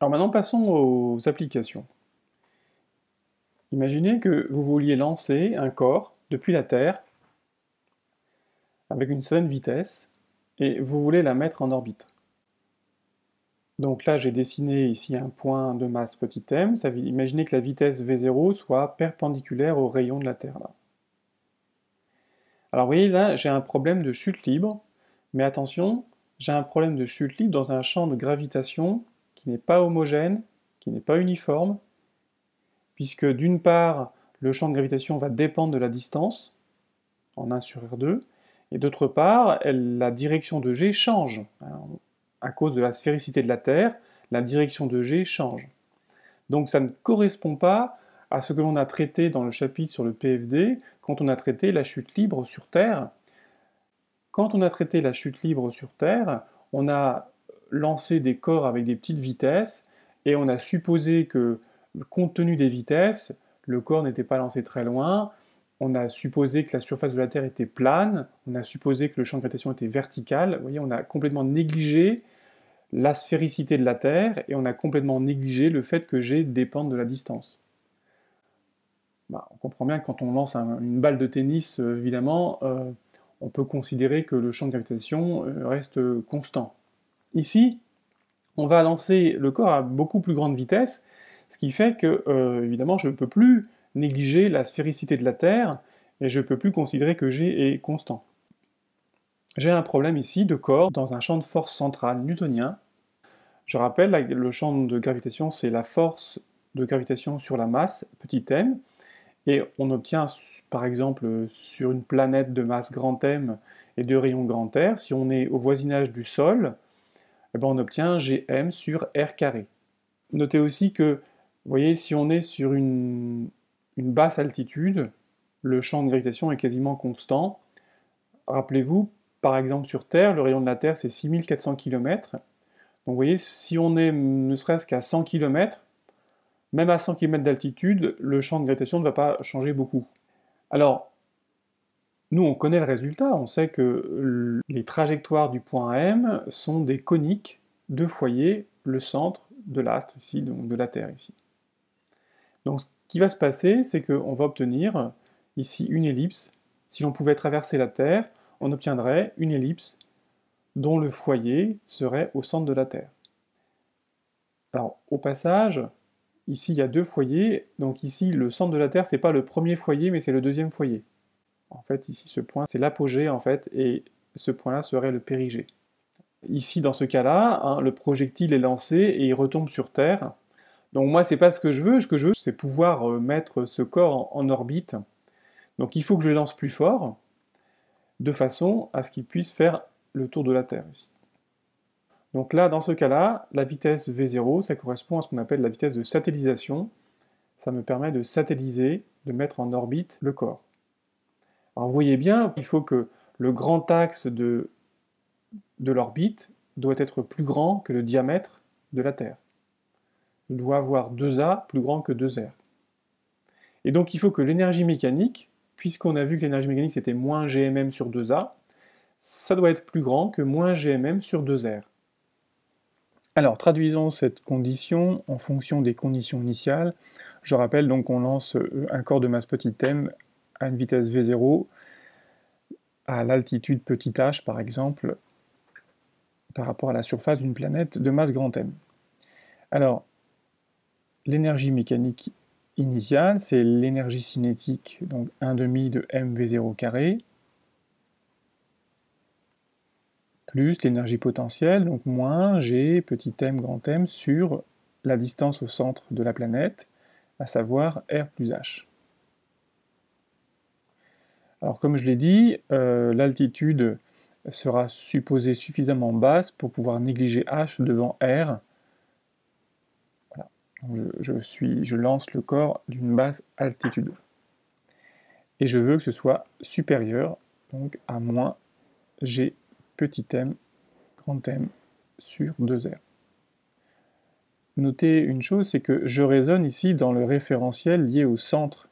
Alors maintenant, passons aux applications. Imaginez que vous vouliez lancer un corps depuis la Terre avec une certaine vitesse et vous voulez la mettre en orbite. Donc là, j'ai dessiné ici un point de masse petit m. Imaginez que la vitesse v0 soit perpendiculaire au rayon de la Terre. Là. Alors vous voyez, là, j'ai un problème de chute libre, mais attention, j'ai un problème de chute libre dans un champ de gravitation qui n'est pas homogène, qui n'est pas uniforme, puisque d'une part, le champ de gravitation va dépendre de la distance, en 1 sur R2, et d'autre part, la direction de G change. À cause de la sphéricité de la Terre, la direction de G change. Donc ça ne correspond pas à ce que l'on a traité dans le chapitre sur le PFD, quand on a traité la chute libre sur Terre. Quand on a traité la chute libre sur Terre, on a lancé des corps avec des petites vitesses, et on a supposé que, compte tenu des vitesses, le corps n'était pas lancé très loin, on a supposé que la surface de la Terre était plane, on a supposé que le champ de gravitation était vertical, vous voyez, on a complètement négligé la sphéricité de la Terre, et on a complètement négligé le fait que G dépende de la distance. On comprend bien que quand on lance une balle de tennis, évidemment, on peut considérer que le champ de gravitation reste constant. Ici, on va lancer le corps à beaucoup plus grande vitesse, ce qui fait que, évidemment, je ne peux plus négliger la sphéricité de la Terre, et je ne peux plus considérer que G est constant. J'ai un problème ici de corps dans un champ de force centrale newtonien. Je rappelle, le champ de gravitation, c'est la force de gravitation sur la masse, petit m, et on obtient, par exemple, sur une planète de masse grand M et de rayon grand R, si on est au voisinage du sol, eh bien on obtient Gm sur R carré. Notez aussi que, vous voyez, si on est sur une basse altitude, le champ de gravitation est quasiment constant. Rappelez-vous, par exemple sur Terre, le rayon de la Terre c'est 6400 km. Donc vous voyez, si on est ne serait-ce qu'à 100 km, même à 100 km d'altitude, le champ de gravitation ne va pas changer beaucoup. Alors, nous on connaît le résultat, on sait que les trajectoires du point M sont des coniques de foyer, le centre de l'astre ici, donc de la Terre ici. Donc ce qui va se passer, c'est qu'on va obtenir ici une ellipse. Si l'on pouvait traverser la Terre, on obtiendrait une ellipse dont le foyer serait au centre de la Terre. Alors, au passage, ici il y a deux foyers, donc ici le centre de la Terre, c'est pas le premier foyer, mais c'est le deuxième foyer. En fait, ici ce point, c'est l'apogée, en fait, et ce point-là serait le périgée. Ici, dans ce cas-là, le projectile est lancé et il retombe sur Terre. Donc moi, c'est pas ce que je veux, c'est pouvoir mettre ce corps en orbite. Donc il faut que je le lance plus fort, de façon à ce qu'il puisse faire le tour de la Terre ici. Donc là, dans ce cas-là, la vitesse v0, ça correspond à ce qu'on appelle la vitesse de satellisation. Ça me permet de satelliser, de mettre en orbite le corps. Alors vous voyez bien, il faut que le grand axe de l'orbite doit être plus grand que le diamètre de la Terre. Je dois avoir 2A plus grand que 2R. Et donc il faut que l'énergie mécanique, puisqu'on a vu que l'énergie mécanique c'était moins Gmm sur 2A, ça doit être plus grand que moins Gmm sur 2R. Alors traduisons cette condition en fonction des conditions initiales. Je rappelle donc qu'on lance un corps de masse petit m à une vitesse v0 à l'altitude petit h par exemple, par rapport à la surface d'une planète de masse grand M. Alors, l'énergie mécanique initiale, c'est l'énergie cinétique, donc 1/2 de mv0 carré, plus l'énergie potentielle, donc moins g petit m grand M sur la distance au centre de la planète, à savoir r plus h. Alors comme je l'ai dit, l'altitude sera supposée suffisamment basse pour pouvoir négliger h devant r. Voilà. Je lance le corps d'une basse altitude. Et je veux que ce soit supérieur donc à moins g petit m grand M sur 2r. Notez une chose, c'est que je raisonne ici dans le référentiel lié au centre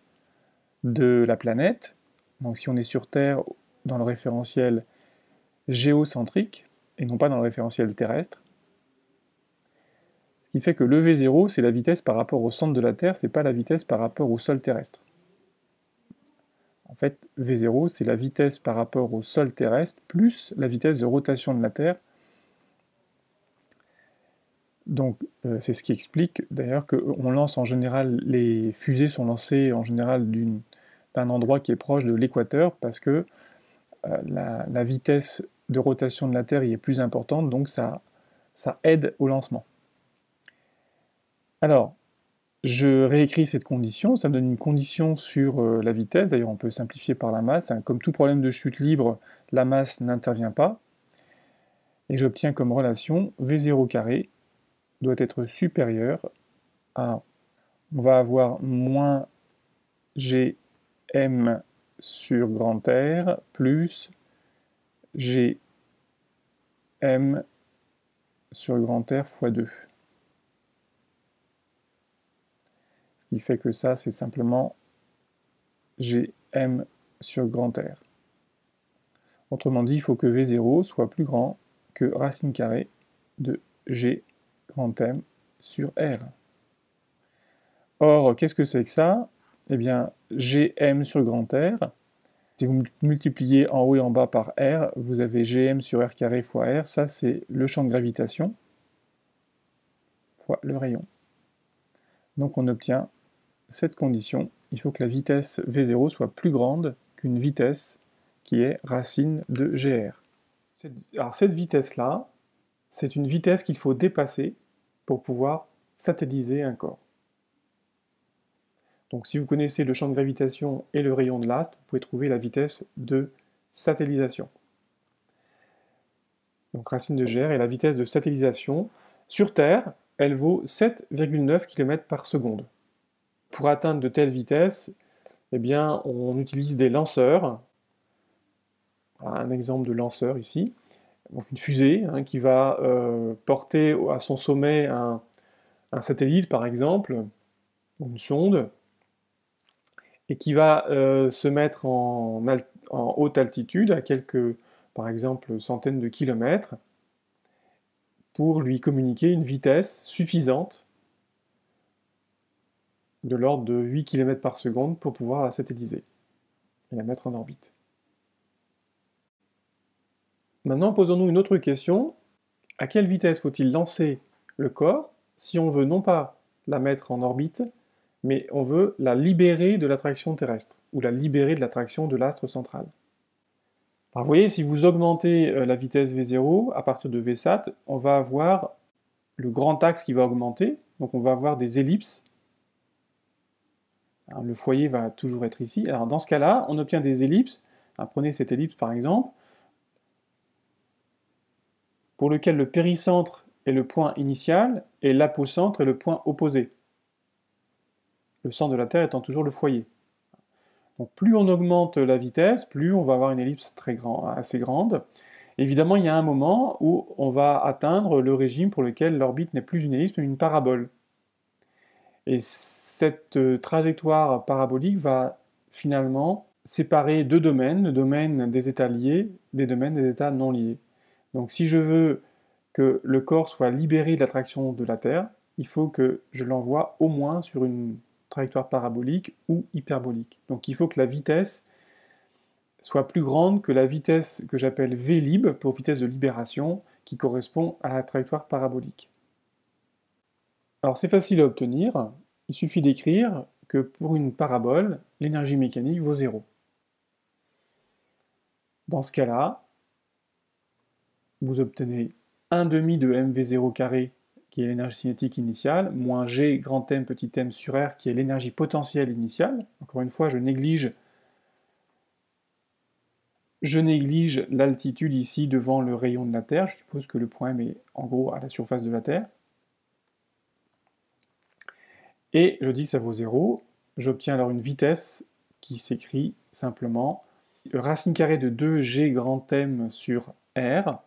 de la planète. Donc si on est sur Terre, dans le référentiel géocentrique, et non pas dans le référentiel terrestre. Ce qui fait que le V0, c'est la vitesse par rapport au centre de la Terre, c'est pas la vitesse par rapport au sol terrestre. En fait, V0, c'est la vitesse par rapport au sol terrestre plus la vitesse de rotation de la Terre. Donc, c'est ce qui explique d'ailleurs qu'on lance en général, les fusées sont lancées en général d'un endroit qui est proche de l'équateur parce que la vitesse de rotation de la Terre y est plus importante, donc ça aide au lancement. Alors, je réécris cette condition, ça me donne une condition sur la vitesse, d'ailleurs on peut simplifier par la masse, hein. Comme tout problème de chute libre, la masse n'intervient pas, et j'obtiens comme relation V0 carré doit être supérieur à, on va avoir moins Gm sur grand R plus Gm sur grand R fois 2. Ce qui fait que ça, c'est simplement Gm sur grand R. Autrement dit, il faut que V0 soit plus grand que racine carrée de G grand M sur R. Or, qu'est-ce que c'est que ça? Eh bien, Gm sur grand R, si vous multipliez en haut et en bas par R, vous avez Gm sur R carré fois R, ça c'est le champ de gravitation fois le rayon. Donc on obtient cette condition, il faut que la vitesse V0 soit plus grande qu'une vitesse qui est racine de GR. Alors cette vitesse-là, c'est une vitesse qu'il faut dépasser pour pouvoir satelliser un corps. Donc si vous connaissez le champ de gravitation et le rayon de l'astre, vous pouvez trouver la vitesse de satellisation. Donc racine de GR est la vitesse de satellisation. Sur Terre, elle vaut 7,9 km par seconde. Pour atteindre de telles vitesses, eh bien, on utilise des lanceurs. Un exemple de lanceur ici. Donc une fusée qui va porter à son sommet un satellite, par exemple, une sonde, et qui va se mettre en haute altitude, à quelques, par exemple, centaines de kilomètres, pour lui communiquer une vitesse suffisante de l'ordre de 8 km par seconde pour pouvoir la satelliser et la mettre en orbite. Maintenant, posons-nous une autre question. À quelle vitesse faut-il lancer le corps si on veut non pas la mettre en orbite, mais on veut la libérer de l'attraction terrestre, ou la libérer de l'attraction de l'astre central? Alors vous voyez, si vous augmentez la vitesse V0, à partir de Vsat, on va avoir le grand axe qui va augmenter, donc on va avoir des ellipses. Alors, le foyer va toujours être ici. Alors dans ce cas-là, on obtient des ellipses. Alors, prenez cette ellipse par exemple, pour lequel le péricentre est le point initial et l'apocentre est le point opposé. Le centre de la Terre étant toujours le foyer. Donc plus on augmente la vitesse, plus on va avoir une ellipse assez grande. Évidemment, il y a un moment où on va atteindre le régime pour lequel l'orbite n'est plus une ellipse mais une parabole. Et cette trajectoire parabolique va finalement séparer deux domaines, le domaine des états liés, des domaines des états non liés. Donc si je veux que le corps soit libéré de l'attraction de la Terre, il faut que je l'envoie au moins sur une trajectoire parabolique ou hyperbolique. Donc il faut que la vitesse soit plus grande que la vitesse que j'appelle Vlib, pour vitesse de libération, qui correspond à la trajectoire parabolique. Alors c'est facile à obtenir, il suffit d'écrire que pour une parabole, l'énergie mécanique vaut 0. Dans ce cas-là, vous obtenez 1/2 de mv0 carré, qui est l'énergie cinétique initiale, moins g grand M petit m sur R, qui est l'énergie potentielle initiale. Encore une fois, je néglige l'altitude ici devant le rayon de la Terre. Je suppose que le point M est en gros à la surface de la Terre. Et je dis que ça vaut 0. J'obtiens alors une vitesse qui s'écrit simplement racine carrée de 2g grand M sur R,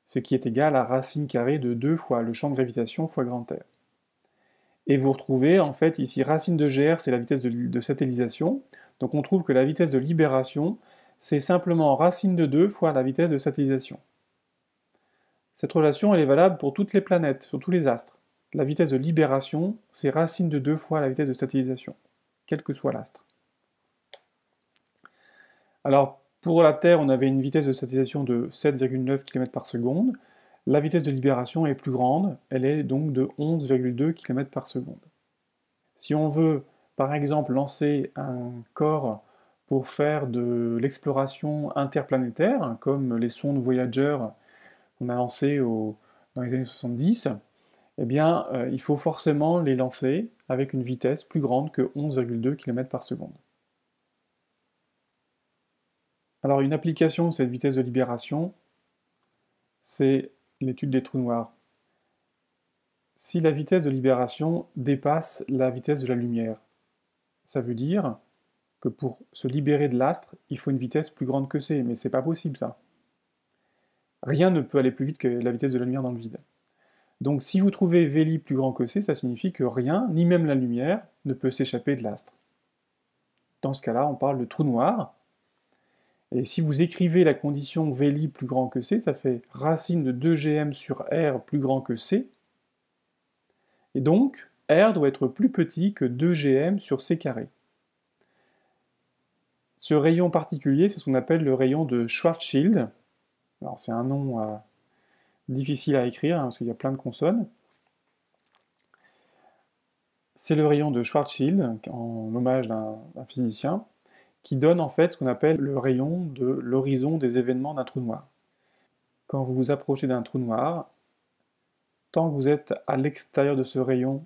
ce qui est égal à racine carrée de 2 fois le champ de gravitation fois grand R. Et vous retrouvez en fait ici racine de GR, c'est la vitesse de satellisation. Donc on trouve que la vitesse de libération, c'est simplement racine de 2 fois la vitesse de satellisation. Cette relation, elle est valable pour toutes les planètes, sur tous les astres. la vitesse de libération, c'est racine de 2 fois la vitesse de satellisation, quel que soit l'astre. Alors, pour la Terre, on avait une vitesse de satellisation de 7,9 km par seconde. La vitesse de libération est plus grande, elle est donc de 11,2 km par seconde. Si on veut, par exemple, lancer un corps pour faire de l'exploration interplanétaire, comme les sondes Voyager qu'on a lancées dans les années 70, eh bien, il faut forcément les lancer avec une vitesse plus grande que 11,2 km par seconde. Alors, une application de cette vitesse de libération, c'est l'étude des trous noirs. Si la vitesse de libération dépasse la vitesse de la lumière, ça veut dire que pour se libérer de l'astre, il faut une vitesse plus grande que c, mais c'est pas possible ça. Rien ne peut aller plus vite que la vitesse de la lumière dans le vide. Donc si vous trouvez Veli plus grand que c, ça signifie que rien, ni même la lumière, ne peut s'échapper de l'astre. Dans ce cas-là, on parle de trou noir. Et si vous écrivez la condition Veli plus grand que c, ça fait racine de 2gm sur r plus grand que c. Et donc, r doit être plus petit que 2gm sur c carré. Ce rayon particulier, c'est ce qu'on appelle le rayon de Schwarzschild. Alors c'est un nom difficile à écrire, hein, parce qu'il y a plein de consonnes. C'est le rayon de Schwarzschild, en hommage d'un physicien, qui donne en fait ce qu'on appelle le rayon de l'horizon des événements d'un trou noir. Quand vous vous approchez d'un trou noir, tant que vous êtes à l'extérieur de ce rayon,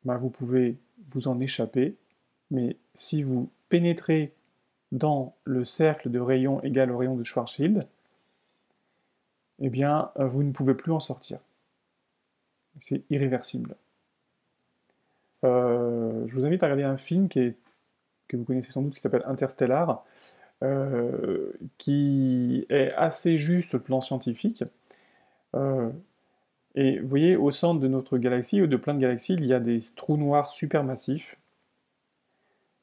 vous pouvez vous en échapper, mais si vous pénétrez dans le cercle de rayon égal au rayon de Schwarzschild, eh bien, vous ne pouvez plus en sortir. C'est irréversible. Je vous invite à regarder un film que vous connaissez sans doute, qui s'appelle Interstellar, qui est assez juste sur le plan scientifique. Et vous voyez, au centre de notre galaxie, ou de plein de galaxies, il y a des trous noirs supermassifs.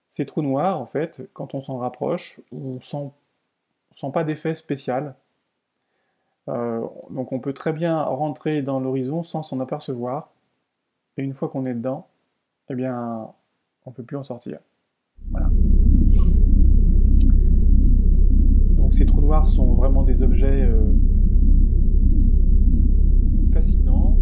Ces trous noirs, en fait, quand on s'en rapproche, on sent pas d'effet spécial. Donc on peut très bien rentrer dans l'horizon sans s'en apercevoir. Et une fois qu'on est dedans, eh bien, on ne peut plus en sortir. Voilà. Donc ces trous noirs sont vraiment des objets fascinants.